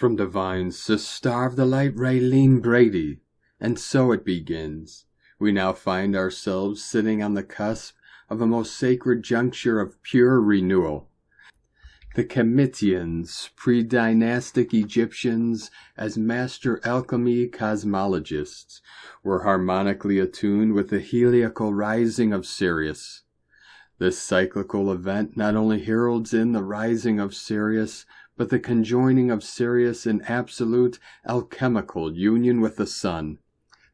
From divines to starve the light Raylene Brady. And so it begins. We now find ourselves sitting on the cusp of a most sacred juncture of pure renewal. The Khemitians, pre-dynastic Egyptians, as master alchemy cosmologists, were harmonically attuned with the heliacal rising of Sirius. This cyclical event not only heralds in the rising of Sirius, but the conjoining of Sirius in absolute alchemical union with the sun.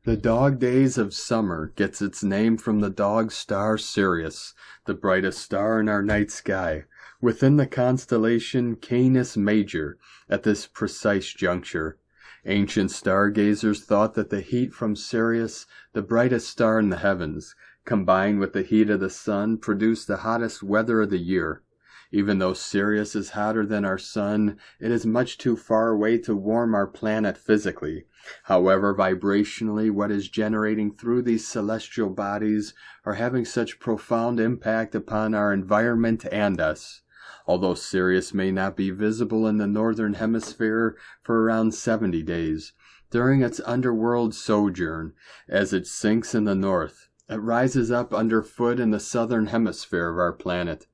The dog days of summer gets its name from the dog star Sirius, the brightest star in our night sky, within the constellation Canis Major at this precise juncture. Ancient stargazers thought that the heat from Sirius, the brightest star in the heavens, combined with the heat of the sun, produced the hottest weather of the year. Even though Sirius is hotter than our sun, it is much too far away to warm our planet physically. However, vibrationally, what is generating through these celestial bodies are having such profound impact upon our environment and us. Although Sirius may not be visible in the northern hemisphere for around 70 days, during its underworld sojourn, as it sinks in the north, it rises up underfoot in the southern hemisphere of our planet.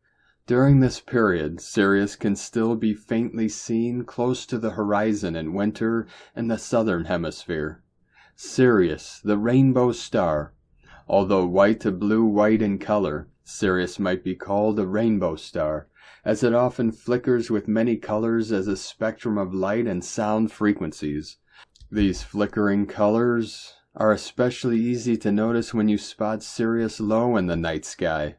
During this period, Sirius can still be faintly seen close to the horizon in winter in the southern hemisphere. Sirius, the rainbow star. Although white to blue-white in color, Sirius might be called a rainbow star, as it often flickers with many colors as a spectrum of light and sound frequencies. These flickering colors are especially easy to notice when you spot Sirius low in the night sky.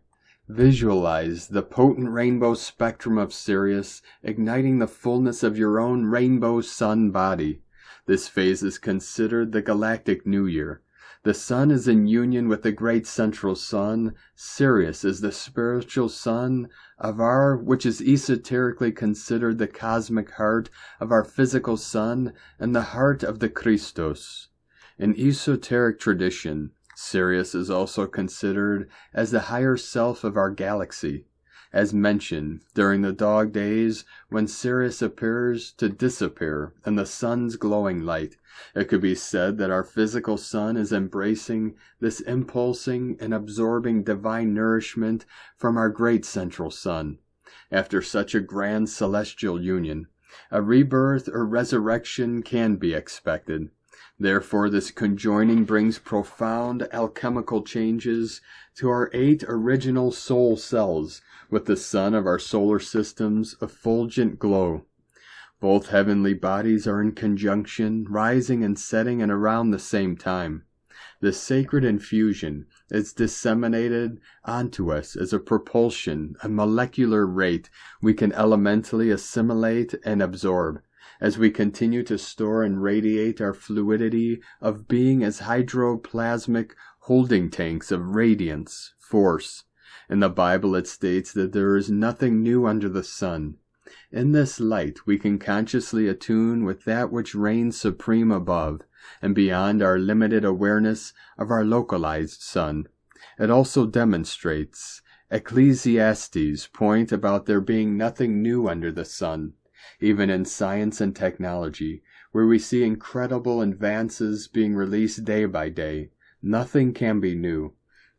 Visualize the potent rainbow spectrum of Sirius igniting the fullness of your own rainbow sun body. This phase is considered the Galactic New Year. The sun is in union with the great central sun. Sirius is the spiritual sun of which is esoterically considered the cosmic heart of our physical sun and the heart of the Christos. In esoteric tradition, Sirius is also considered as the higher self of our galaxy. As mentioned, during the dog days, when Sirius appears to disappear in the sun's glowing light, it could be said that our physical sun is embracing this impulsing and absorbing divine nourishment from our great central sun. After such a grand celestial union, a rebirth or resurrection can be expected. Therefore, this conjoining brings profound alchemical changes to our 8 original soul cells, with the sun of our solar system's effulgent glow. Both heavenly bodies are in conjunction, rising and setting at around the same time. This sacred infusion is disseminated onto us as a propulsion, a molecular rate we can elementally assimilate and absorb, as we continue to store and radiate our fluidity of being as hydro-plasmic holding tanks of radiance, force. In the Bible it states that there is nothing new under the sun. In this light we can consciously attune with that which reigns supreme above and beyond our limited awareness of our localized sun. It also demonstrates Ecclesiastes' point about there being nothing new under the sun. Even in science and technology, where we see incredible advances being released day by day, nothing can be new.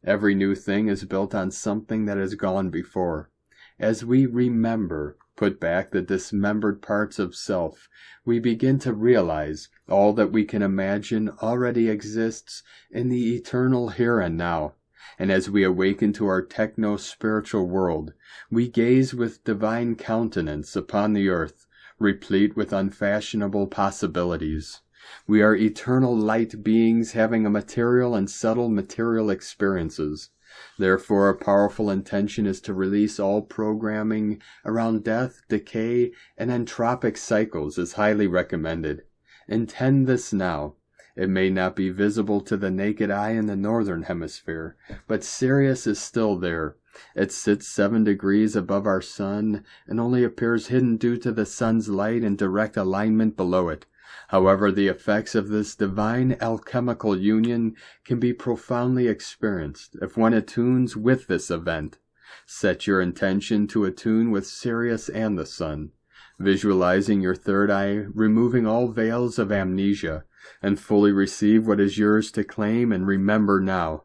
Every new thing is built on something that has gone before. As we remember, put back the dismembered parts of self, we begin to realize all that we can imagine already exists in the eternal here and now. And as we awaken to our techno-spiritual world, we gaze with divine countenance upon the earth, replete with unfashionable possibilities. We are eternal light beings having a material and subtle material experiences. Therefore, a powerful intention is to release all programming around death, decay, and entropic cycles is highly recommended. Intend this now. It may not be visible to the naked eye in the northern hemisphere, but Sirius is still there. It sits 7 degrees above our sun and only appears hidden due to the sun's light in direct alignment below it. However, the effects of this divine alchemical union can be profoundly experienced if one attunes with this event. Set your intention to attune with Sirius and the sun. visualizing your third eye, removing all veils of amnesia, and fully receive what is yours to claim and remember now.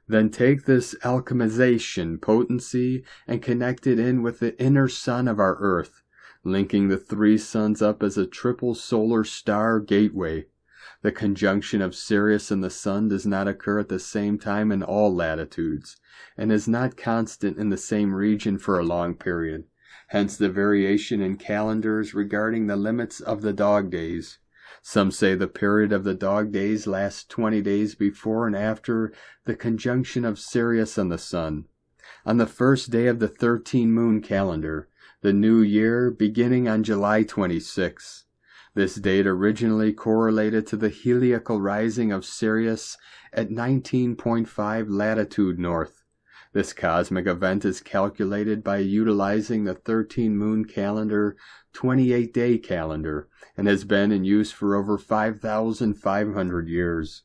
Then take this alchemization potency and connect it in with the inner sun of our Earth, linking the three suns up as a triple solar star gateway. The conjunction of Sirius and the sun does not occur at the same time in all latitudes, and is not constant in the same region for a long period. Hence the variation in calendars regarding the limits of the dog days. Some say the period of the dog days lasts 20 days before and after the conjunction of Sirius and the sun. On the first day of the 13-moon calendar, the new year beginning on July 26. This date originally correlated to the heliacal rising of Sirius at 19.5 latitude north. This cosmic event is calculated by utilizing the 13-moon calendar 28-day calendar and has been in use for over 5,500 years.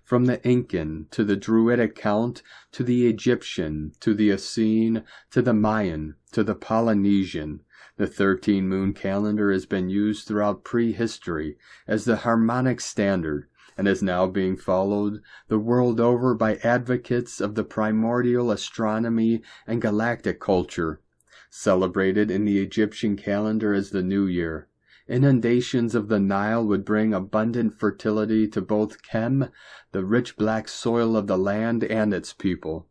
From the Incan to the Druidic count to the Egyptian to the Essene to the Mayan to the Polynesian, the 13-moon calendar has been used throughout prehistory as the harmonic standard and is now being followed the world over by advocates of the primordial astronomy and galactic culture. Celebrated in the Egyptian calendar as the New Year, inundations of the Nile would bring abundant fertility to both Khem, the rich black soil of the land, and its people.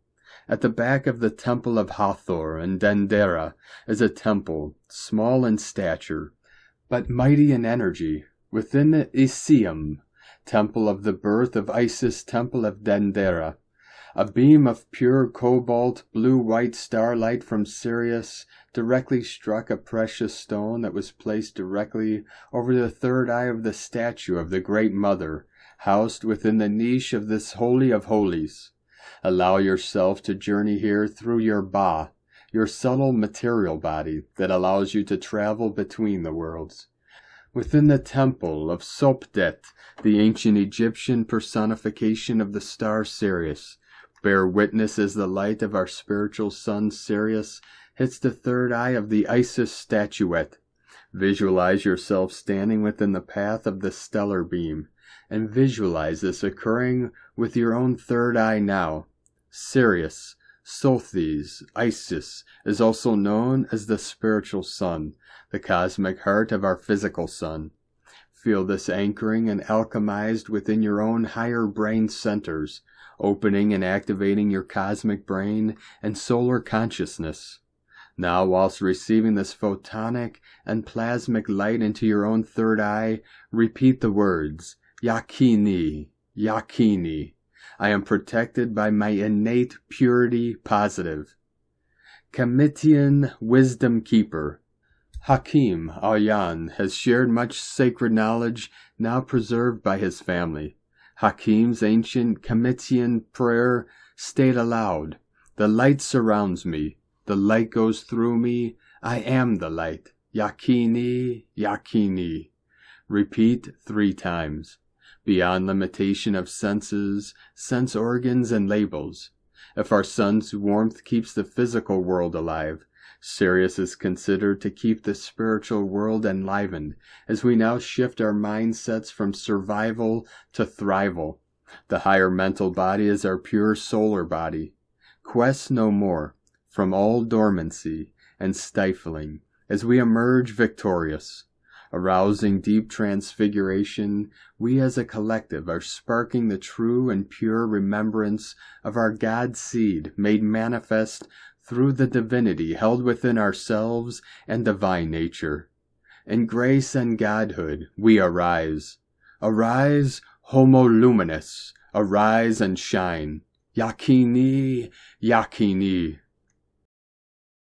At the back of the temple of Hathor and Dendera is a temple, small in stature, but mighty in energy, within the Isium, temple of the birth of Isis, temple of Dendera. A beam of pure cobalt blue-white starlight from Sirius directly struck a precious stone that was placed directly over the third eye of the statue of the Great Mother, housed within the niche of this Holy of Holies. Allow yourself to journey here through your Ba, your subtle material body that allows you to travel between the worlds. Within the temple of Sopdet, the ancient Egyptian personification of the star Sirius, bear witness as the light of our spiritual sun Sirius hits the third eye of the Isis statuette. Visualize yourself standing within the path of the stellar beam, and visualize this occurring with your own third eye now. Sirius, Sothis, Isis, is also known as the spiritual sun, the cosmic heart of our physical sun. Feel this anchoring and alchemized within your own higher brain centers, opening and activating your cosmic brain and solar consciousness. Now, whilst receiving this photonic and plasmic light into your own third eye, repeat the words, Yakini, Yakini. I am protected by my innate purity positive. Khemitian wisdom keeper. Hakim Ayan has shared much sacred knowledge now preserved by his family. Hakim's ancient Khemitian prayer stayed aloud. The light surrounds me. The light goes through me. I am the light. Yakini, Yakini. Repeat 3 times. Beyond limitation of senses, sense organs, and labels. If our sun's warmth keeps the physical world alive, Sirius is considered to keep the spiritual world enlivened as we now shift our mindsets from survival to thrival. The higher mental body is our pure solar body. Quest no more from all dormancy and stifling as we emerge victorious. Arousing deep transfiguration, we as a collective are sparking the true and pure remembrance of our God seed made manifest through the divinity held within ourselves and divine nature. In grace and godhood we arise. Arise, Homo Luminous, arise and shine. Yakini, Yakini.